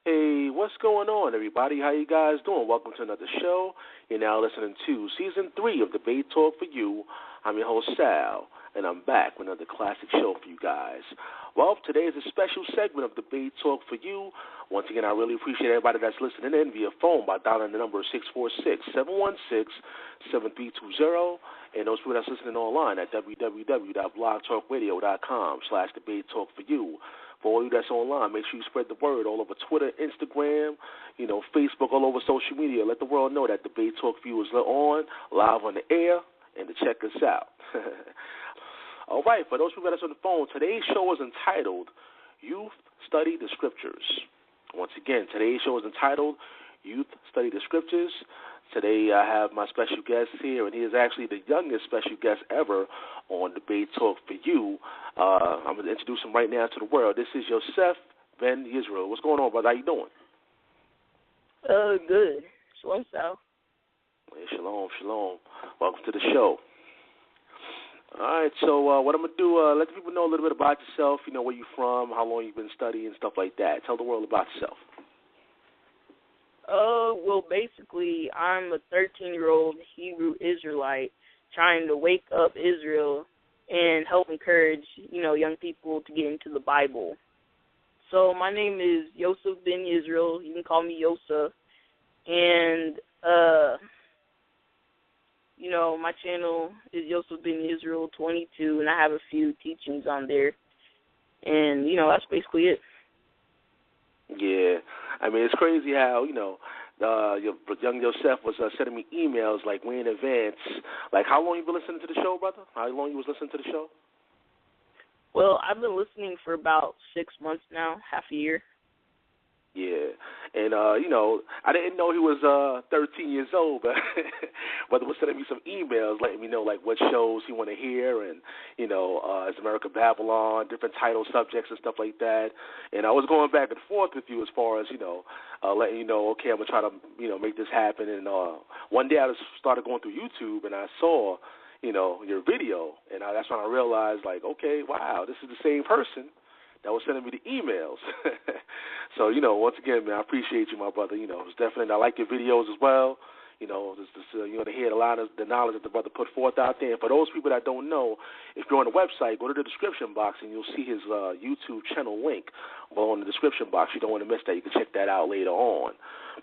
Hey, what's going on, everybody? How you guys doing? Welcome to another show. You're now listening to Season 3 of Debate Talk for You. I'm your host, Sal, and I'm back with another classic show for you guys. Well, today is a special segment of Debate Talk for You. Once again, I really appreciate everybody that's listening in via phone by dialing the number 646-716-7320, and those people that's listening online at www.blogtalkradio.com/debatetalkforyou. For all you that's online, make sure you spread the word all over Twitter, Instagram, Facebook, all over social media. Let the world know that Debate Talk for You is on, live on the air, and to check us out. All right, for those people that's on the phone, today's show is entitled Youth Study the Scriptures. Once again, today's show is entitled Youth Study the Scriptures. Today I have my special guest here, and he is actually the youngest special guest ever on Debate Talk for You. I'm going to introduce him right now to the world. This is Yosef Ben Israel. What's going on, brother? How you doing? Good. Shalom, Sal. Hey, shalom, shalom. Welcome to the show. All right, so what I'm going to do, let the people know a little bit about yourself, where you're from, how long you've been studying, stuff like that. Tell the world about yourself. Well, basically, I'm a 13-year-old Hebrew Israelite trying to wake up Israel and help encourage, young people to get into the Bible. So my name is Yosef Ben Israel. You can call me Yosef. And, my channel is Yosef Ben Israel 22, and I have a few teachings on there. And, that's basically it. Yeah. I mean, it's crazy how, your young Yosef was sending me emails, like, way in advance. Like, how long you been listening to the show, brother? How long you was listening to the show? Well, I've been listening for about 6 months now, half a year. Yeah. And, I didn't know he was 13 years old, but brother was sending me some emails letting me know, like, what shows he want to hear and, Is America Babylon, different title subjects and stuff like that. And I was going back and forth with you as far as, letting you know, okay, I'm going to try to, make this happen. And one day I just started going through YouTube and I saw, your video. And that's when I realized, like, okay, wow, this is the same person that was sending me the emails. So, once again, man, I appreciate you, my brother. It's definitely, I like your videos as well. To hear a lot of the knowledge that the brother put forth out there. And for those people that don't know, if you're on the website, go to the description box and you'll see his YouTube channel link below in the description box. You don't want to miss that. You can check that out later on.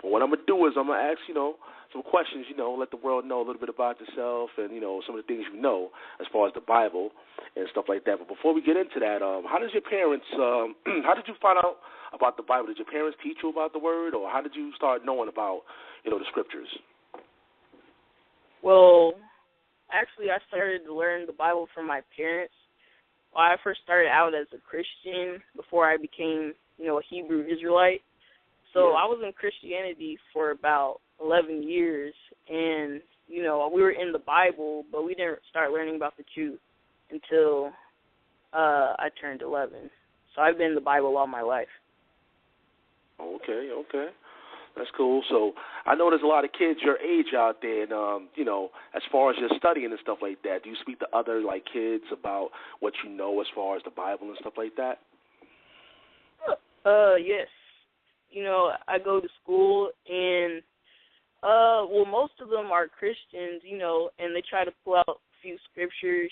But what I'm going to do is I'm going to ask, some questions, let the world know a little bit about yourself and, some of the things as far as the Bible and stuff like that. But before we get into that, how did your parents, how did you find out about the Bible? Did your parents teach you about the Word, or how did you start knowing about, the Scriptures? Well, actually, I started to learn the Bible from my parents. Well, I first started out as a Christian before I became, a Hebrew Israelite. So I was in Christianity for about 11 years, and, we were in the Bible, but we didn't start learning about the truth until I turned 11. So I've been in the Bible all my life. Okay. That's cool. So I know there's a lot of kids your age out there, and, as far as your studying and stuff like that, do you speak to other, kids about what you know as far as the Bible and stuff like that? Yes. I go to school, and, most of them are Christians, and they try to pull out a few scriptures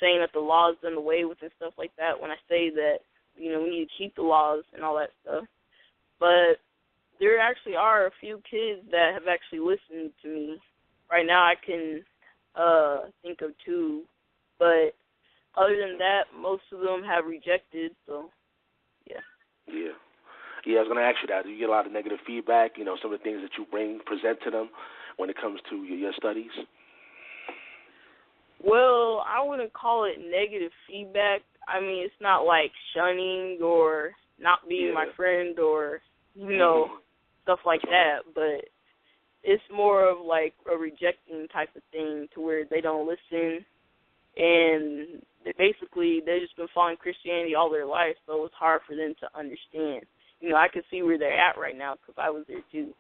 saying that the law is done away with and stuff like that when I say that, we need to keep the laws and all that stuff. But there actually are a few kids that have actually listened to me. Right now I can think of two, but other than that, most of them have rejected, so, yeah. Yeah, I was going to ask you that. Do you get a lot of negative feedback, some of the things that you present to them when it comes to your studies? Well, I wouldn't call it negative feedback. I mean, it's not like shunning or not being my friend or, stuff like that, but it's more of like a rejecting type of thing to where they don't listen, and they've just been following Christianity all their life, so it's hard for them to understand. I can see where they're at right now because I was there too.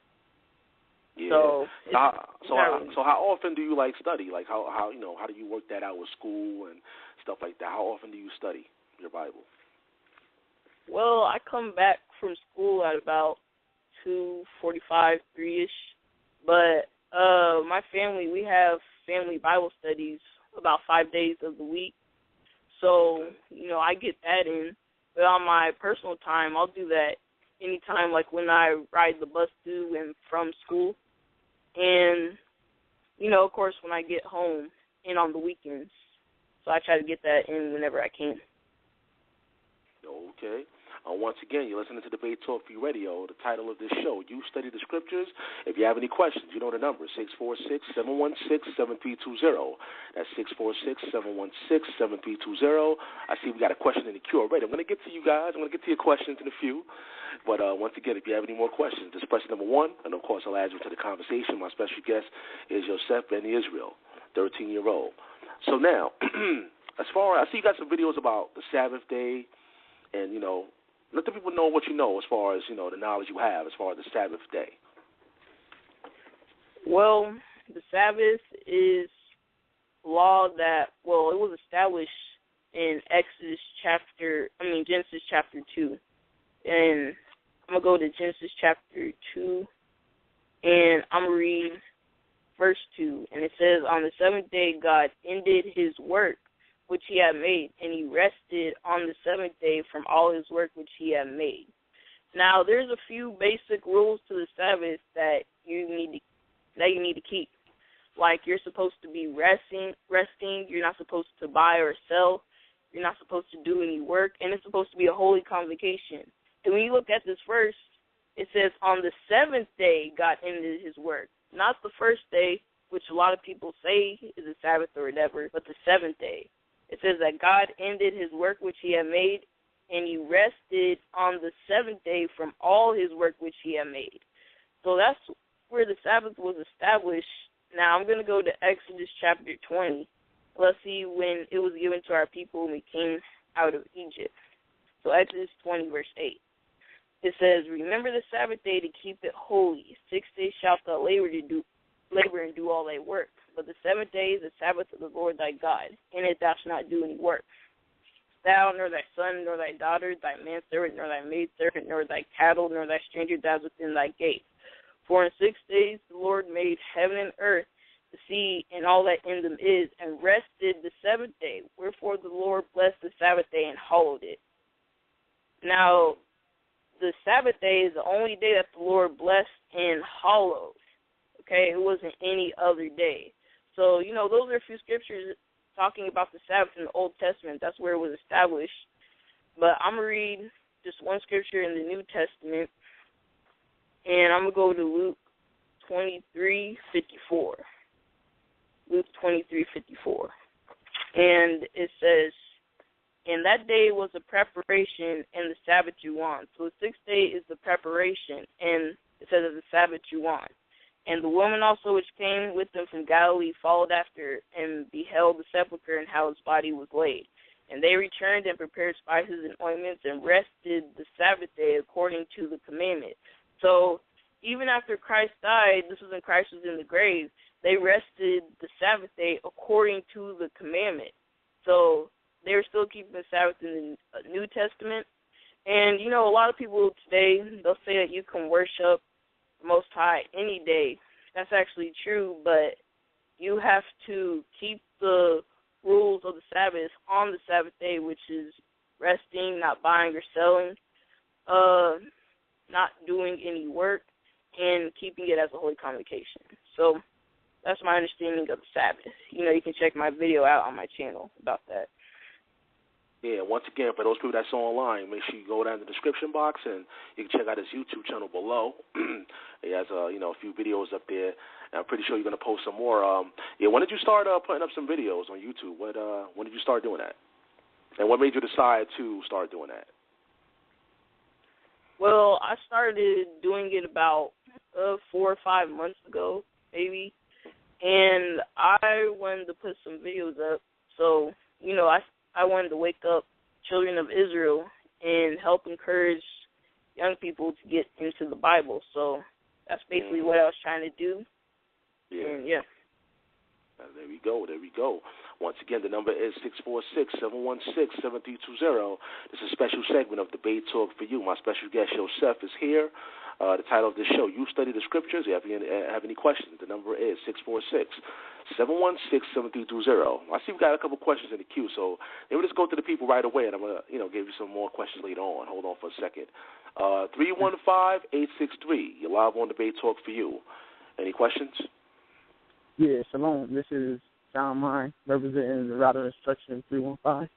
Yeah. So how often do you study? How do you work that out with school and stuff like that? How often do you study your Bible? Well, I come back from school at about 2:45, 3-ish. But my family, we have family Bible studies about 5 days of the week. So, I get that in. But on my personal time, I'll do that anytime, like when I ride the bus to and from school. And, of course, when I get home and on the weekends. So I try to get that in whenever I can. Okay. Once again, you're listening to Debate Talk 4U Radio. The title of this show, You Study the Scriptures. If you have any questions, you know the number, 646-716-7320. That's 646-716-7320. I see we got a question in the queue already. I'm going to get to you guys. I'm going to get to your questions in a few. But once again, if you have any more questions, just press number 1. And, of course, I'll add you to the conversation. My special guest is Yosef Ben Israel, 13-year-old. So now, as far as I see you got some videos about the Sabbath day and, let the people know what you know as far as, the knowledge you have as far as the Sabbath day. Well, the Sabbath is law that, it was established in Genesis chapter 2. And I'm going to go to Genesis chapter 2, and I'm going to read verse 2. And it says, on the seventh day God ended his work which he had made, and he rested on the seventh day from all his work which he had made. Now, there's a few basic rules to the Sabbath that you need to keep. Like, you're supposed to be resting. You're not supposed to buy or sell. You're not supposed to do any work, and it's supposed to be a holy convocation. And when you look at this verse, it says, on the seventh day God ended his work. Not the first day, which a lot of people say is a Sabbath or whatever, but the seventh day. It says that God ended his work which he had made, and he rested on the seventh day from all his work which he had made. So that's where the Sabbath was established. Now I'm going to go to Exodus chapter 20. Let's see when it was given to our people when we came out of Egypt. So Exodus 20, verse 8. It says, remember the Sabbath day to keep it holy. 6 days shalt thou labor and do all thy work. But the seventh day is the Sabbath of the Lord thy God. In it thou shalt not do any work. Thou, nor thy son, nor thy daughter, thy manservant, nor thy maidservant, nor thy cattle, nor thy stranger that is within thy gates. For in 6 days the Lord made heaven and earth, the sea, and all that in them is, and rested the seventh day. Wherefore the Lord blessed the Sabbath day and hallowed it. Now, the Sabbath day is the only day that the Lord blessed and hallowed. Okay, it wasn't any other day. So, those are a few scriptures talking about the Sabbath in the Old Testament. That's where it was established. But I'm going to read just one scripture in the New Testament, and I'm going to go to Luke 23:54. Luke 23:54. And it says, and that day was the preparation and the Sabbath drew on. So the sixth day is the preparation, and it says that the Sabbath drew on. And the woman also which came with them from Galilee followed after and beheld the sepulchre and how his body was laid. And they returned and prepared spices and ointments and rested the Sabbath day according to the commandment. So even after Christ died, this was when Christ was in the grave, they rested the Sabbath day according to the commandment. So they were still keeping the Sabbath in the New Testament. And, a lot of people today, they'll say that you can worship the Most High any day. That's actually true, but you have to keep the rules of the Sabbath on the Sabbath day, which is resting, not buying or selling, not doing any work, and keeping it as a holy convocation. So that's my understanding of the Sabbath. You can check my video out on my channel about that. Yeah, once again, for those people that's online, make sure you go down in the description box and you can check out his YouTube channel below. He has a few videos up there, and I'm pretty sure you're going to post some more. When did you start putting up some videos on YouTube? When did you start doing that? And what made you decide to start doing that? Well, I started doing it about 4 or 5 months ago, maybe, and I wanted to put some videos up. So, I wanted to wake up children of Israel and help encourage young people to get into the Bible. So that's basically what I was trying to do. Yeah. And, yeah. There we go. There we go. Once again, the number is 646-716-7320. This is a special segment of Debate Talk for You. My special guest, Yosef, is here. The title of this show, You Study the Scriptures. If you have any questions, the number is 646-716-7320. I see we've got a couple questions in the queue, so maybe let's go to the people right away, and I'm going to give you some more questions later on. Hold on for a second. 315-863. You're live on Debate Talk for You. Any questions? Yeah, shalom. This is John Mine, representing the Router Instruction 315.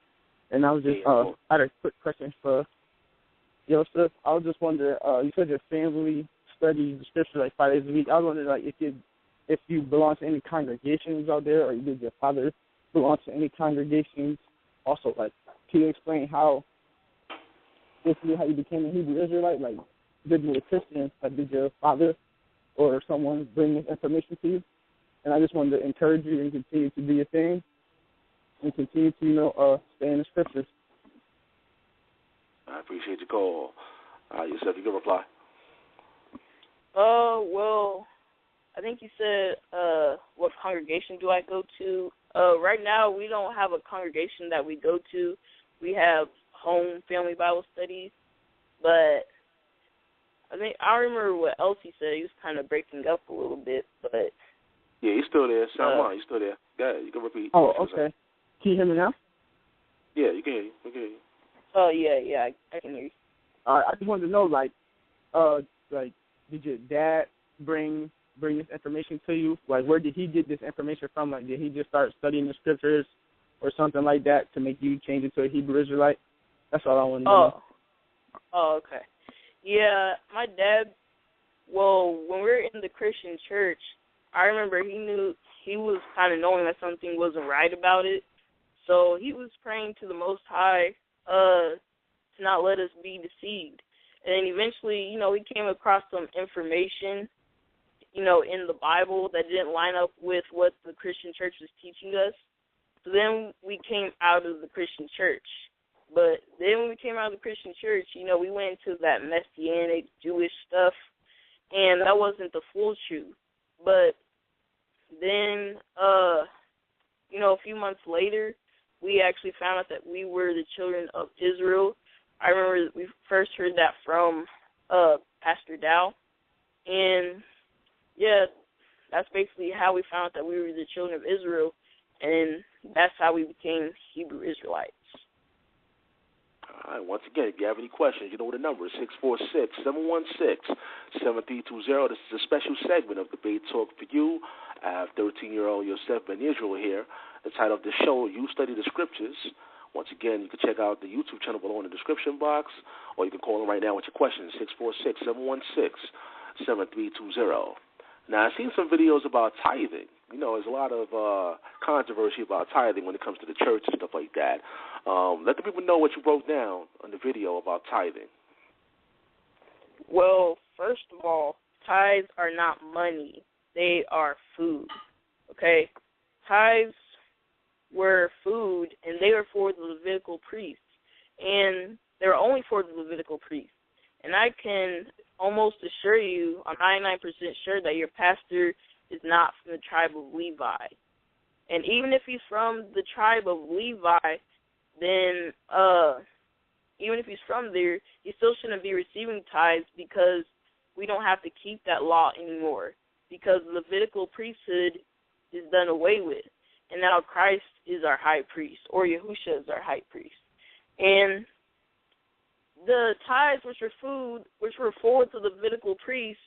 And I was just, I had a quick question for Yosef. I was just wondering, you said your family studied the scripture like 5 days a week. I was wondering, like, if you belong to any congregations out there, or did your father belong to any congregations? Also, like, can you explain how you became a Hebrew Israelite? Like, did you a Christian? Like, did your father or someone bring this information to you? And I just wanted to encourage you and continue to do your thing and continue to, stay in the scriptures. I appreciate your call. Yosef, you can reply. Well, I think you said, what congregation do I go to? Right now, we don't have a congregation that we go to. We have home family Bible studies, but I remember what else he said. He was kind of breaking up a little bit, but... Yeah, he's still there. He's still there. Go ahead, you can repeat. Oh, okay. Can you hear me now? Yeah, you can hear you. We can hear you. Oh, yeah, I can hear you. I just wanted to know, did your dad bring this information to you? Like, where did he get this information from? Like, did he just start studying the scriptures or something like that to make you change into a Hebrew Israelite? That's all I wanted to know. Oh, okay. Yeah, my dad, when we were in the Christian church, I remember he was kind of knowing that something wasn't right about it. So he was praying to the Most High to not let us be deceived. And then eventually, he came across some information, in the Bible that didn't line up with what the Christian church was teaching us. So then we came out of the Christian church. But then when we came out of the Christian church, we went into that Messianic Jewish stuff, and that wasn't the full truth. But then, a few months later, we actually found out that we were the children of Israel. I remember we first heard that from Pastor Dow. And, yeah, that's basically how we found out that we were the children of Israel, and that's how we became Hebrew Israelites. All right, once again, if you have any questions, you know the number is 646-716-7320. This is a special segment of Debate Talk for You. I have 13-year-old Yosef Ben Israel here. The title of the show, You Study the Scriptures. Once again, you can check out the YouTube channel below in the description box, or you can call them right now with your questions, 646-716-7320. Now, I've seen some videos about tithing. There's a lot of controversy about tithing when it comes to the church and stuff like that. Let the people know what you wrote down on the video about tithing. Well, first of all, tithes are not money. They are food, okay? Tithes were food, and they were for the Levitical priests. And they were only for the Levitical priests. And I can almost assure you, I'm 99% sure that your pastor is not from the tribe of Levi. And even if he's from the tribe of Levi, then even if he's from there, he still shouldn't be receiving tithes, because we don't have to keep that law anymore, because the Levitical priesthood is done away with. And now Christ is our high priest, or Yahusha is our high priest. And the tithes, which were food, which were for the Levitical priests,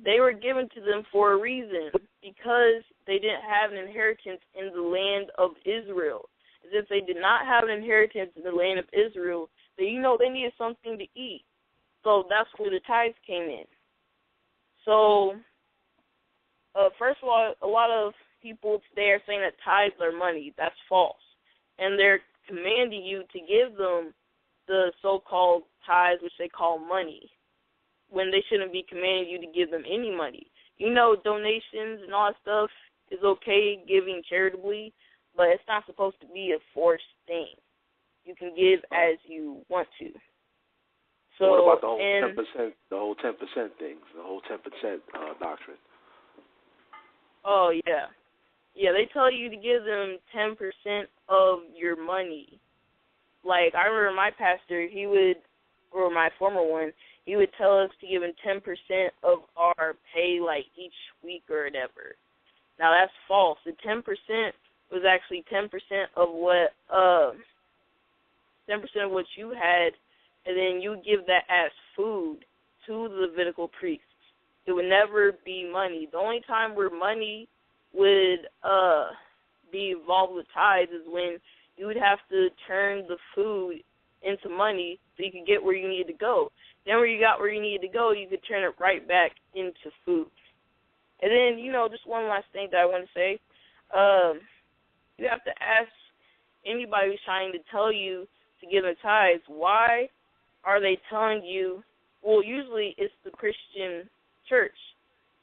they were given to them for a reason, because they didn't have an inheritance in the land of Israel. As if they did not have an inheritance in the land of Israel, then they needed something to eat. So that's where the tithes came in. So, first of all, a lot of people today are saying that tithes are money. That's false. And they're commanding you to give them the so-called tithes, which they call money, when they shouldn't be commanding you to give them any money. Donations and all that stuff is okay, giving charitably, but it's not supposed to be a forced thing. You can give as you want to. So, what about the whole 10%? The whole 10% things, the whole 10% doctrine. Oh yeah. Yeah, they tell you to give them 10% of your money. Like, I remember my pastor, he would, or my former one, he would tell us to give him 10% of our pay, like, each week or whatever. Now, that's false. The 10% was actually 10% of what 10% of what you had, and then you give that as food to the Levitical priests. It would never be money. The only time where money would be involved with tithes is when you would have to turn the food into money so you could get where you needed to go. Then when you got where you needed to go, you could turn it right back into food. And then, you know, just one last thing that I want to say. You have to ask anybody who's trying to tell you to give them tithes, why are they telling you? Well, usually it's the Christian church.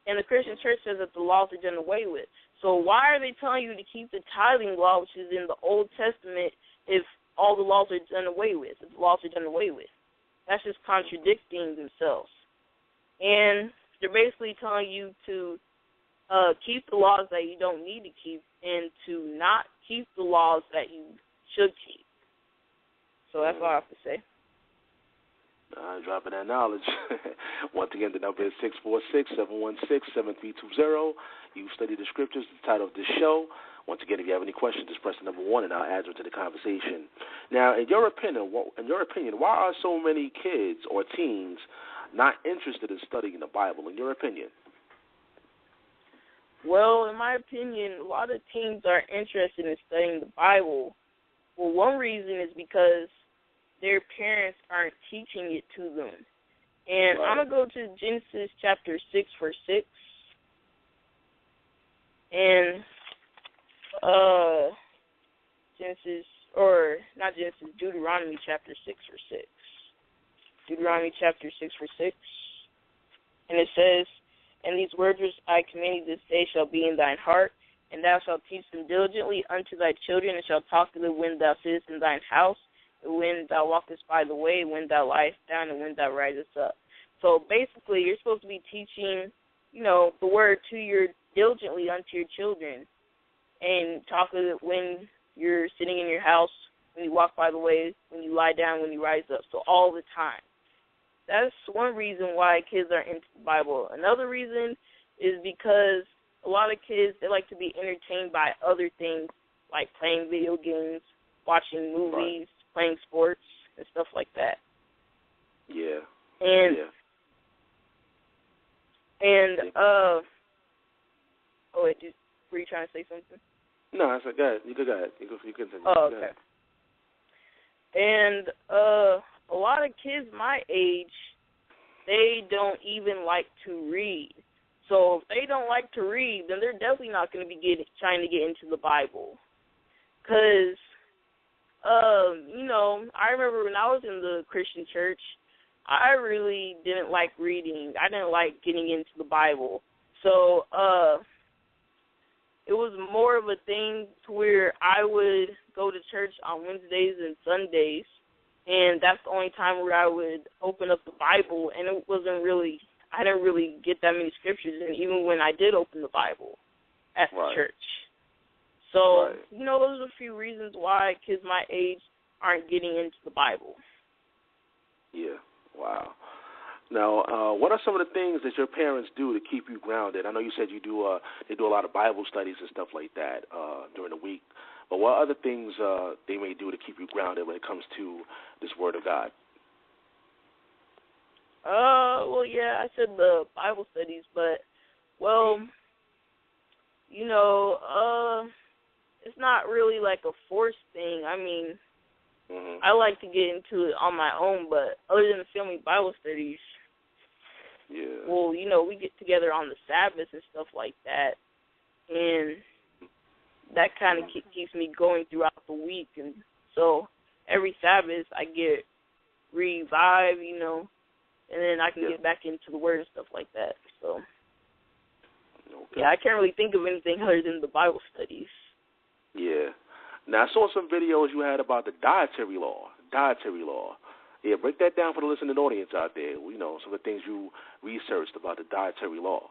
And the Christian church says that the laws are done away with. So why are they telling you to keep the tithing law, which is in the Old Testament, if all the laws are done away with, if the laws are done away with? That's just contradicting themselves. And they're basically telling you to keep the laws that you don't need to keep and to not keep the laws that you should keep. So that's all I have to say. Dropping that knowledge. Once again, the number is 646-716-7320. You study the scriptures, the title of this show. Once again, if you have any questions, just press the number 1 and I'll add them to the conversation. Now, in your opinion, why are so many kids or teens not interested in studying the Bible, in your opinion? Well, in my opinion, a lot of teens are interested in studying the Bible. Well, one reason is because their parents aren't teaching it to them. And right. I'm going to go to Genesis chapter 6, verse 6. And Deuteronomy chapter 6, verse 6. Deuteronomy chapter 6, verse 6. And it says, and these words which I command thee this day shall be in thine heart, and thou shalt teach them diligently unto thy children, and shalt talk to them when thou sittest in thine house, and when thou walkest by the way, when thou liest down, and when thou risest up. So basically, you're supposed to be teaching, you know, the word to your diligently unto your children, and talk to them when you're sitting in your house, when you walk by the way, when you lie down, when you rise up. So all the time. That's one reason why kids are into the Bible. Another reason is because a lot of kids, they like to be entertained by other things, like playing video games, watching movies, right. Playing sports, and stuff like that. Yeah. And oh wait, were you trying to say something? No, I said go ahead. You go ahead. You continue. Oh, okay. And a lot of kids my age, they don't even like to read. So if they don't like to read, then they're definitely not going to be trying to get into the Bible. Because, you know, I remember when I was in the Christian church, I really didn't like reading. I didn't like getting into the Bible. So it was more of a thing to where I would go to church on Wednesdays and Sundays, and that's the only time where I would open up the Bible, and it wasn't really, I didn't really get that many scriptures, and even when I did open the Bible at the church. So, you know, those are a few reasons why kids my age aren't getting into the Bible. Yeah, wow. Now, what are some of the things that your parents do to keep you grounded? I know you said you do they do a lot of Bible studies and stuff like that during the week. But what other things they may do to keep you grounded when it comes to this Word of God? Well, yeah, I said the Bible studies, but, well, you know, it's not really like a forced thing. I mean, I like to get into it on my own, but other than the family Bible studies, well, you know, we get together on the Sabbath and stuff like that, and that kind of keeps me going throughout the week. And so every Sabbath I get revived, you know, and then I can get back into the Word and stuff like that. So, yeah, I can't really think of anything other than the Bible studies. Yeah. Now, I saw some videos you had about the dietary law. Yeah, break that down for the listening audience out there. You know, some of the things you researched about the dietary law.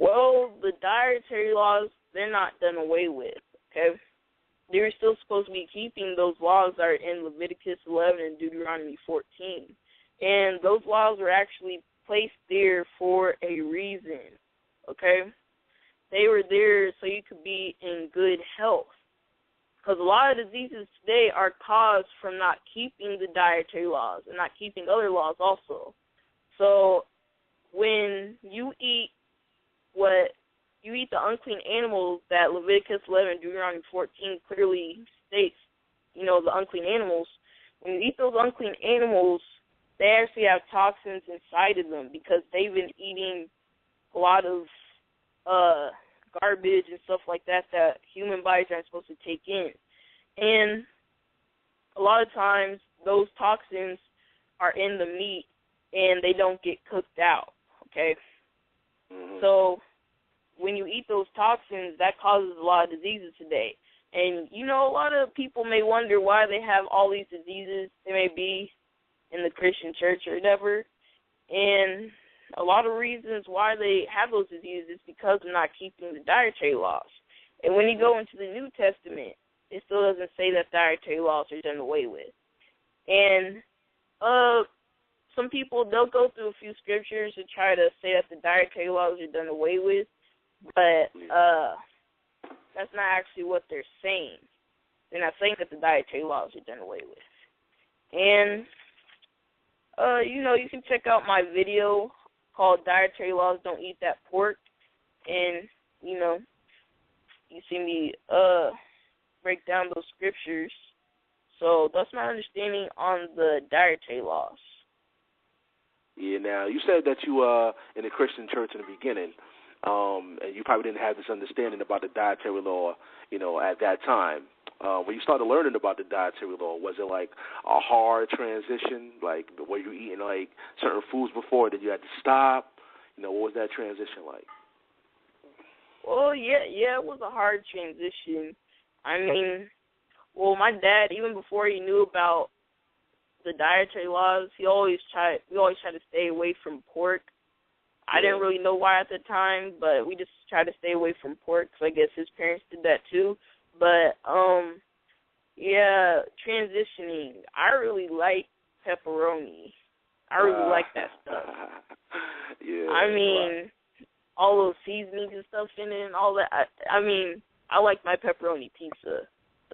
Well, the dietary laws, they're not done away with, okay? They're still supposed to be keeping those laws that are in Leviticus 11 and Deuteronomy 14. And those laws were actually placed there for a reason, okay? They were there so you could be in good health. Because a lot of diseases today are caused from not keeping the dietary laws and not keeping other laws also. So when you eat the unclean animals that Leviticus 11 and Deuteronomy 14 clearly states, the unclean animals, when you eat those unclean animals, they actually have toxins inside of them because they've been eating a lot of garbage and stuff like that human bodies aren't supposed to take in. And a lot of times those toxins are in the meat and they don't get cooked out, okay? Mm-hmm. So when you eat those toxins, that causes a lot of diseases today. And, a lot of people may wonder why they have all these diseases. They may be in the Christian church or whatever. And a lot of reasons why they have those diseases is because of not keeping the dietary laws. And when you go into the New Testament, it still doesn't say that dietary laws are done away with. And some people, they'll go through a few scriptures to try to say that the dietary laws are done away with, but that's not actually what they're saying. They're not saying that the dietary laws are done away with. And, you can check out my video called Dietary Laws Don't Eat That Pork, and, you see me break down those scriptures. So that's my understanding on the dietary laws. Yeah, now, you said that you in the Christian church in the beginning, and you probably didn't have this understanding about the dietary law, at that time. When you started learning about the dietary law, was it like a hard transition? Like, were you eating like certain foods before that you had to stop? What was that transition like? Well, yeah, it was a hard transition. I mean, my dad, even before he knew about the dietary laws, we always tried to stay away from pork. I didn't really know why at the time, but we just tried to stay away from pork, so I guess his parents did that too. But, transitioning, I really like pepperoni. I really like that stuff. Yeah. I mean, all those seasonings and stuff in it and all that. I like my pepperoni pizza.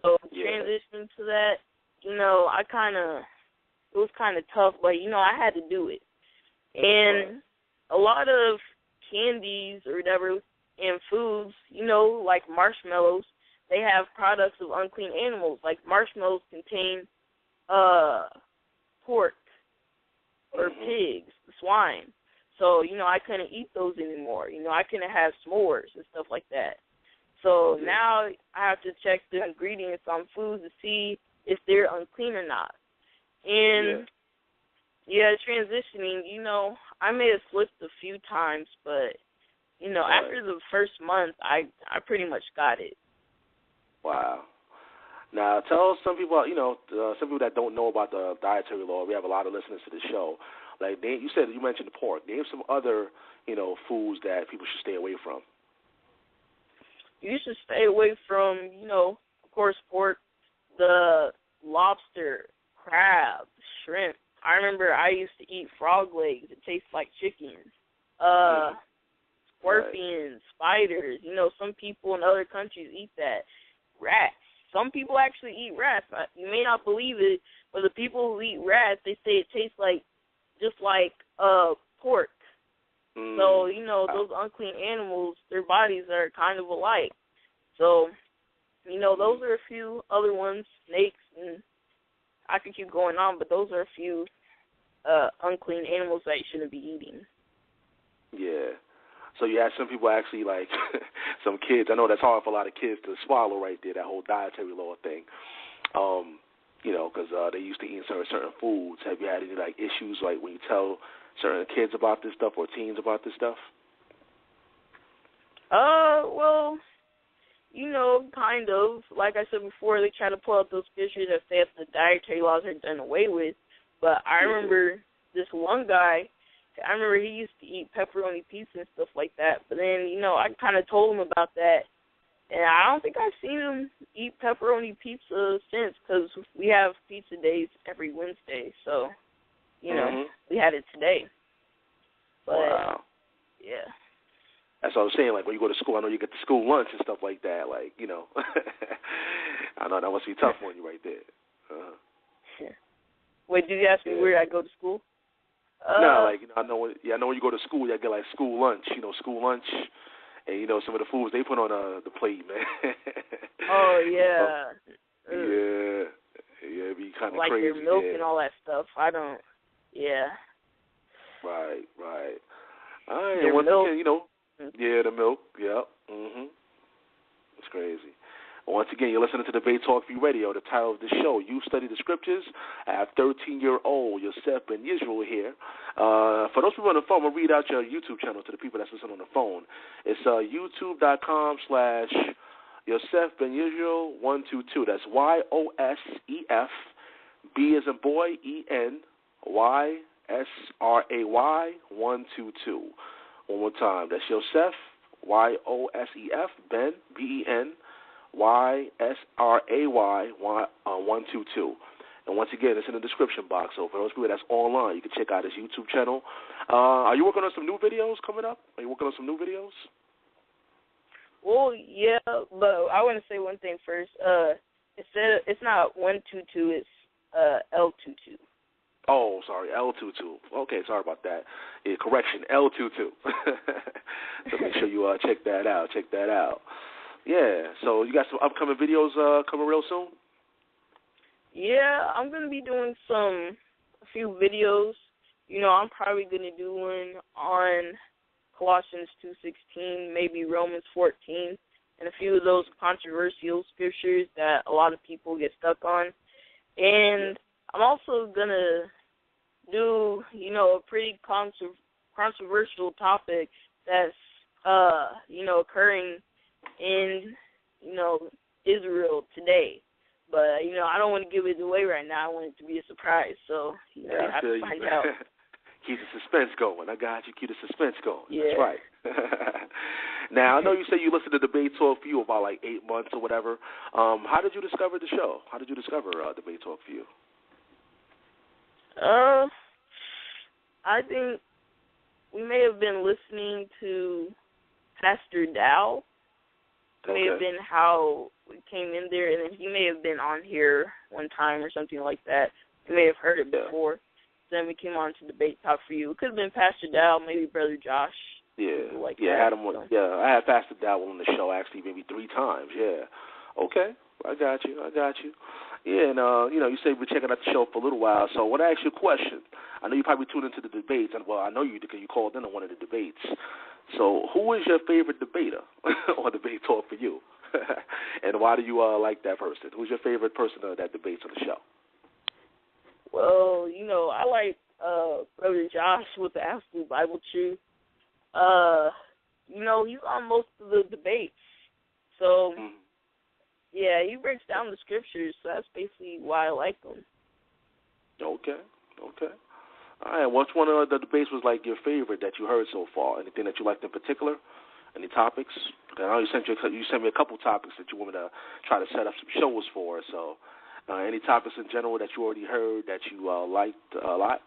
So transitioning to that, it was kind of tough, but, I had to do it. And a lot of candies or whatever and foods, like marshmallows, they have products of unclean animals. Like marshmallows contain pork or pigs, swine. So, I couldn't eat those anymore. I couldn't have s'mores and stuff like that. So now I have to check the ingredients on foods to see if they're unclean or not. And, transitioning, I may have slipped a few times, but, after the first month, I pretty much got it. Wow. Now, tell some people, some people that don't know about the dietary law. We have a lot of listeners to the show. Like, you mentioned the pork. Name some other, foods that people should stay away from. You should stay away from, of course, pork, the lobster, crab, shrimp. I remember I used to eat frog legs. It tastes like chicken. Scorpions, spiders. Some people in other countries eat that. Rats. Some people actually eat rats. You may not believe it, but the people who eat rats, they say it tastes just like pork. So, those unclean animals, their bodies are kind of alike. So, those are a few other ones, snakes, and I could keep going on, but those are a few unclean animals that you shouldn't be eating. Yeah. So you have some people actually, like, some kids, I know that's hard for a lot of kids to swallow right there, that whole dietary law thing, because they used to eat certain foods. Have you had any, like, issues, like, when you tell certain kids about this stuff or teens about this stuff? Well, kind of. Like I said before, they try to pull out those pictures that say that the dietary laws are done away with. But I remember this one guy I remember he used to eat pepperoni pizza and stuff like that. But then, I kind of told him about that. And I don't think I've seen him eat pepperoni pizza since, because we have pizza days every Wednesday. So, we had it today. But, wow. Yeah. That's what I was saying. Like, when you go to school, I know you get the school lunch and stuff like that. Like, I know that must be tough on you right there. Yeah. Wait, did you ask me where I go to school? No, I know when you go to school, you get like school lunch. School lunch, and some of the foods they put on the plate, man. Oh yeah. Yeah, it'd be kind of like crazy. Like their milk and all that stuff. I don't. Yeah. Right. All right, Their and once milk. again, yeah, the milk. Yep. It's crazy. Once again, you're listening to Debate Talk 4U Radio. The title of the show, You Study the Scriptures. I have 13-year-old Yosef Ben Israel here. For those people on the phone, I'm going to read out your YouTube channel to the people that's listening on the phone. It's youtube.com/Yosef Ben Israel 122. That's YOSEF, B as in boy, EN, YSRAY 122. One more time. That's Yosef, YOSEF, Ben, BEN, YSRAY 122. And once again, it's in the description box. So for those people that's online, you can check out his YouTube channel. Are you working on some new videos coming up? Are you working on some new videos? Well, yeah, but I want to say one thing first. It's not 122. It's L22. Oh, sorry, L22. Okay, sorry about that. Yeah, correction, L22. So make sure you check that out. Yeah, so you got some upcoming videos coming real soon? Yeah, I'm going to be doing a few videos. I'm probably going to do one on Colossians 2:16, maybe Romans 14, and a few of those controversial scriptures that a lot of people get stuck on. And I'm also going to do, a pretty controversial topic that's, occurring in, Israel today. But, I don't want to give it away right now. I want it to be a surprise. So, you have to find out. Keep the suspense going. I got you. Keep the suspense going. Yeah. That's right. Now, I know you say you listened to Debate Talk 4U about 8 months or whatever. How did you discover the show? How did you discover Debate Talk 4U? I think we may have been listening to Pastor Dow. It may have been how we came in there, and then he may have been on here one time or something like that. We may have heard it before. Then we came on to Debate Talk 4U. It could have been Pastor Dow, maybe Brother Josh. Yeah, like I had him on. So. Yeah, I had Pastor Dow on the show actually maybe 3 times. Yeah. Okay, I got you. Yeah, and you say you've been checking out the show for a little while. So I want to ask you a question. I know you probably tuned into the debates, and I know you because you called in on one of the debates. So who is your favorite debater on Debate Talk 4U? And why do you like that person? Who's your favorite person that debates on the show? Well, I like Brother Josh with the Absolute Bible Truth. He's on most of the debates. So, yeah, he breaks down the scriptures, so that's basically why I like him. Okay. All right, which one of the debates was your favorite that you heard so far? Anything that you liked in particular? Any topics? I know you sent me a couple topics that you want me to try to set up some shows for. So, any topics in general that you already heard that you liked a lot?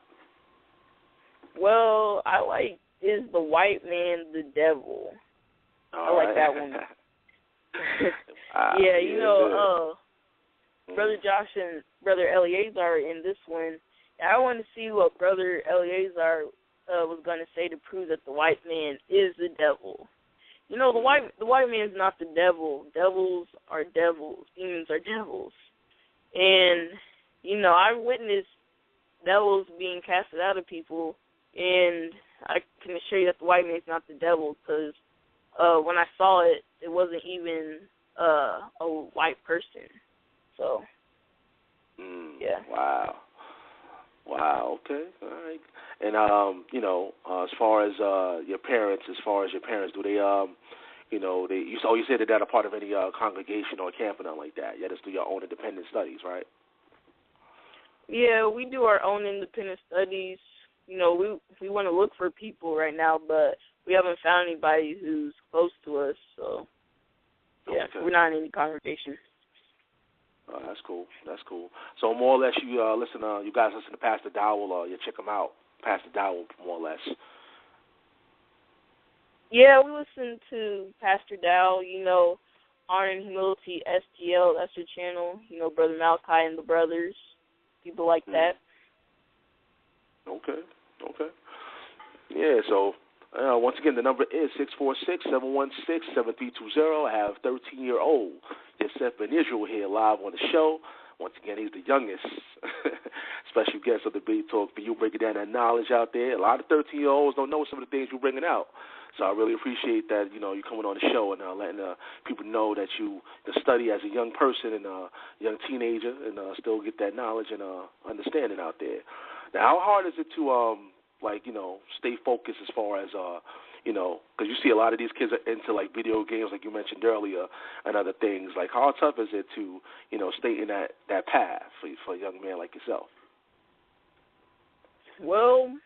Well, I like Is the White Man the Devil? I like that one. Brother Josh and Brother Eleazar are in this one. I want to see what Brother Eleazar was going to say to prove that the white man is the devil. The white man's not the devil. Devils are devils. Demons are devils. And, I witnessed devils being casted out of people, and I can assure you that the white man's not the devil because when I saw it, it wasn't even a white person. So, yeah. Wow. Okay. All right. And as far as your parents, do they you said that they're not a part of any congregation or camp or nothing like that. You just do your own independent studies, right? Yeah, we do our own independent studies. we want to look for people right now, but we haven't found anybody who's close to us. So, yeah, okay. We're not in any congregation. That's cool. So more or less, you guys listen to Pastor Dowell, or you check him out, Pastor Dowell, more or less. Yeah, we listen to Pastor Dowell, Honor and Humility STL, that's your channel, Brother Malachi and the Brothers, people like that. Okay. Yeah, so once again, the number is 646-716-7320. I have 13-year-old Yosef Ben Israel here live on the show. Once again, he's the youngest special guest of the Debate Talk for You, breaking down that knowledge out there. A lot of 13-year-olds don't know some of the things you're bringing out. So I really appreciate that, you coming on the show and letting people know that you study as a young person and a young teenager and still get that knowledge and understanding out there. Now, how hard is it to, stay focused as far as, because you see a lot of these kids are into, video games, like you mentioned earlier, and other things. Like, how tough is it to, stay in that path for a young man like yourself? Well,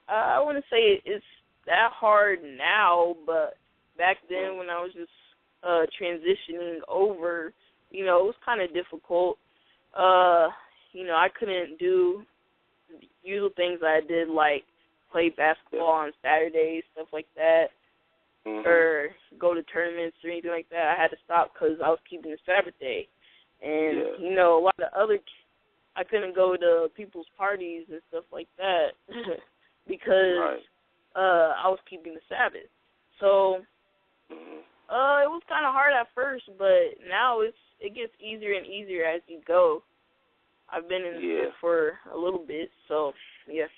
I wouldn't say it's that hard now, but back then when I was just transitioning over, it was kind of difficult. I couldn't do the usual things I did, like play basketball on Saturdays, stuff like that, or go to tournaments or anything like that. I had to stop because I was keeping the Sabbath day. And, a lot of I couldn't go to people's parties and stuff like that because I was keeping the Sabbath. So it was kind of hard at first, but now it gets easier and easier as you go. I've been in this for a little bit, so, yes.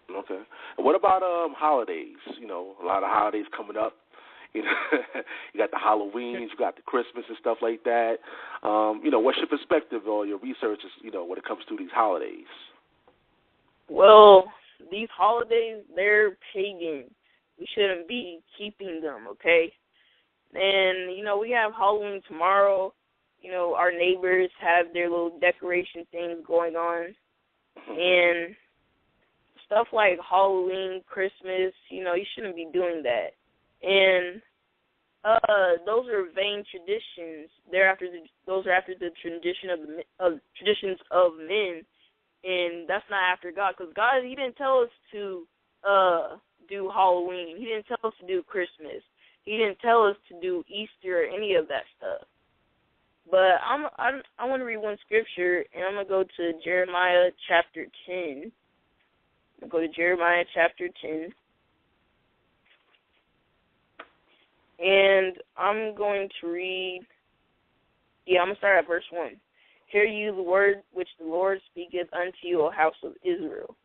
Okay. And what about holidays? A lot of holidays coming up. You got the Halloweens, you got the Christmas and stuff like that. What's your perspective or your research, when it comes to these holidays? Well, these holidays, they're pagan. We shouldn't be keeping them, okay? And, we have Halloween tomorrow. Our neighbors have their little decoration things going on. And stuff like Halloween, Christmas, you shouldn't be doing that. And those are vain traditions. Those are after the traditions of men, and that's not after God. Because God, He didn't tell us to do Halloween. He didn't tell us to do Christmas. He didn't tell us to do Easter or any of that stuff. But I want to read one scripture, and I'm going to go to Jeremiah chapter 10. I'll go to Jeremiah chapter 10. And I'm going to read, I'm going to start at verse 1. Hear you the word which the Lord speaketh unto you, O house of Israel.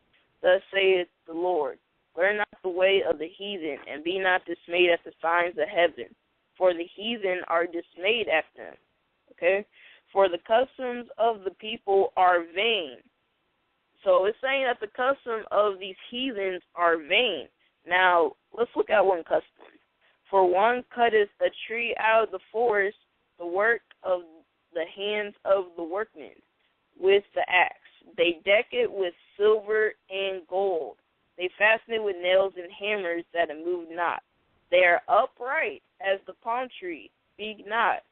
Thus saith the Lord, learn not the way of the heathen, and be not dismayed at the signs of heaven, for the heathen are dismayed at them. Okay? For the customs of the people are vain. So it's saying that the custom of these heathens are vain. Now, let's look at one custom. For one cutteth a tree out of the forest, the work of the hands of the workmen, with the axe. They deck it with silver and gold. They fasten it with nails and hammers that it move not. They are upright as the palm tree. Speak not.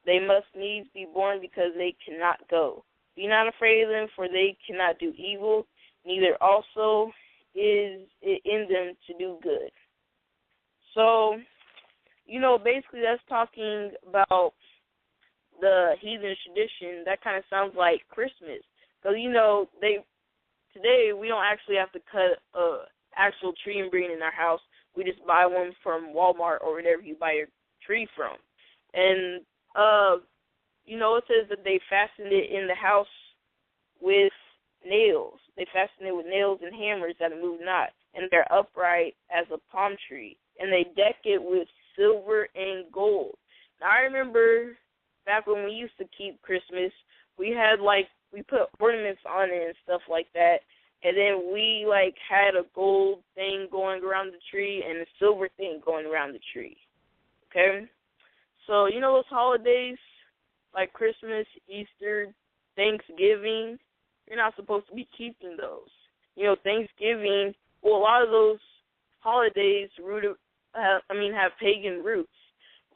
They must needs be born because they cannot go. Be not afraid of them, for they cannot do evil, neither also is it in them to do good. So, basically that's talking about the heathen tradition. That kind of sounds like Christmas. Because, today we don't actually have to cut an actual tree and bring it in our house. We just buy one from Walmart or wherever you buy your tree from. And, it says that they fastened it in the house with nails. They fastened it with nails and hammers that it move not. And they're upright as a palm tree. And they deck it with silver and gold. Now, I remember back when we used to keep Christmas, we put ornaments on it and stuff like that. And then we, had a gold thing going around the tree and a silver thing going around the tree. Okay? So, those holidays, like Christmas, Easter, Thanksgiving, you're not supposed to be keeping those. You know, Thanksgiving, well, a lot of those holidays have pagan roots.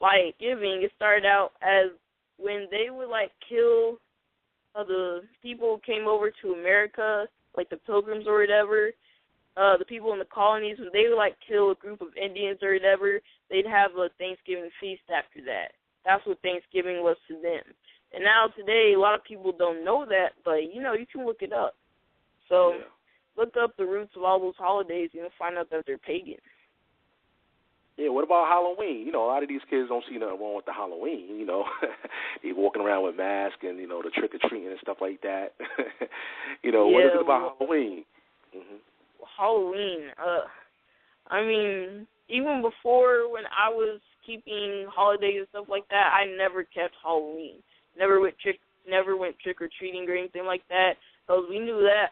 Like giving, it started out as when they would like kill the people who came over to America, like the Pilgrims or whatever. The people in the colonies, when they would like kill a group of Indians or whatever, they'd have a Thanksgiving feast after that. That's what Thanksgiving was to them. And now today, a lot of people don't know that, but you can look it up. So look up the roots of all those holidays, and you'll find out that they're pagan. Yeah, what about Halloween? A lot of these kids don't see nothing wrong with the Halloween. They walking around with masks and, the trick-or-treating and stuff like that. What is it about Halloween? Mm-hmm. Halloween, even before when I was keeping holidays and stuff like that, I never kept Halloween. Never went trick-or-treating or anything like that, because we knew that,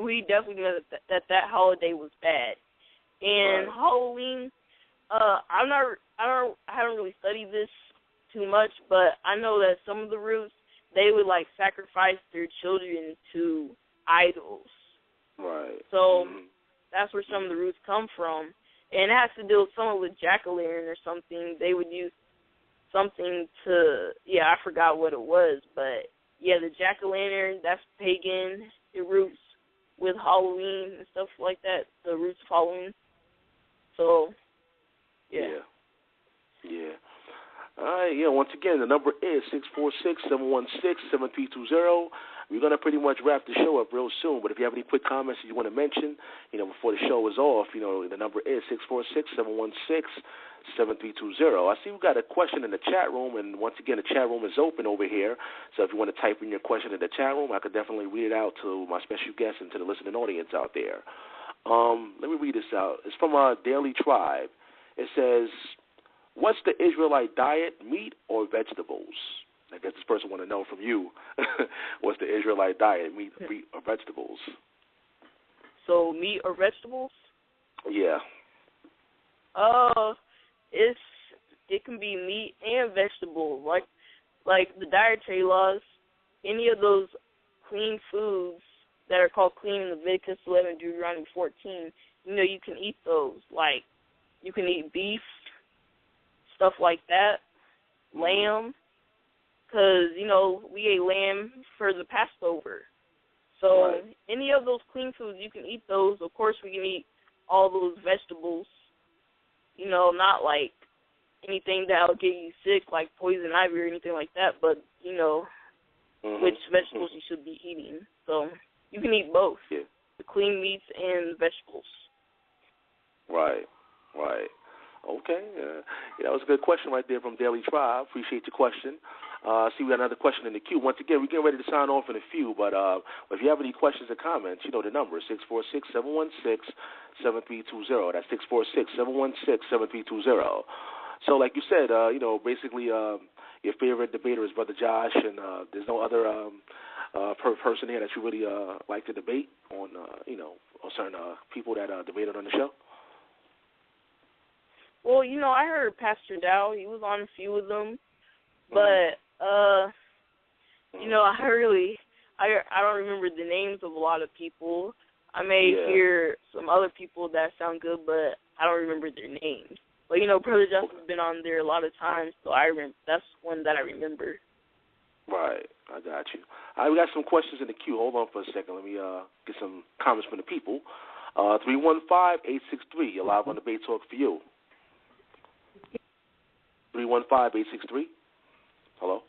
we definitely knew that holiday was bad. And right. Halloween, I haven't really studied this too much, but I know that some of the roots, they would like sacrifice their children to idols. Right. So that's where some of the roots come from. And it has to do with someone with jack-o'-lantern or something. They would use something to, I forgot what it was, but the jack-o'-lantern, that's pagan. It roots with Halloween and stuff like that, the roots of Halloween. So, Yeah. All right, once again, the number is 646-716-7320. We're going to pretty much wrap the show up real soon, but if you have any quick comments that you want to mention, before the show is off, the number is 646-716-7320. I see we got a question in the chat room, and once again, the chat room is open over here, so if you want to type in your question in the chat room, I could definitely read it out to my special guests and to the listening audience out there. Let me read this out. It's from our Daily Tribe. It says, what's the Israelite diet, meat or vegetables? I guess this person want to know from you, what's the Israelite diet, meat or vegetables? So meat or vegetables? Yeah. It can be meat and vegetables. Like the dietary laws, any of those clean foods that are called clean in Leviticus 11, Deuteronomy 14, you can eat those. Like, you can eat beef, stuff like that, lamb, because, we ate lamb for the Passover. So any of those clean foods, you can eat those. Of course, we can eat all those vegetables, not like anything that will get you sick, like poison ivy or anything like that, but, which vegetables you should be eating. So you can eat both, the clean meats and vegetables. Right. Okay. That was a good question right there from Daily Tribe. Appreciate your question. See, we got another question in the queue. Once again, we're getting ready to sign off in a few, but if you have any questions or comments, the number is 646-716-7320. That's 646-716-7320. So like you said, basically your favorite debater is Brother Josh, and there's no other person here that you really like to debate on, on certain people that debated on the show? Well, I heard Pastor Dow. He was on a few of them, but I don't remember the names of a lot of people. I may hear some other people that sound good, but I don't remember their names. But Brother Justin's been on there a lot of times, so I remember. That's one that I remember. Right, I got you. All right, we got some questions in the queue. Hold on for a second. Let me get some comments from the people. 315-863. You're live on DebateTalk4U. 315-863. Hello?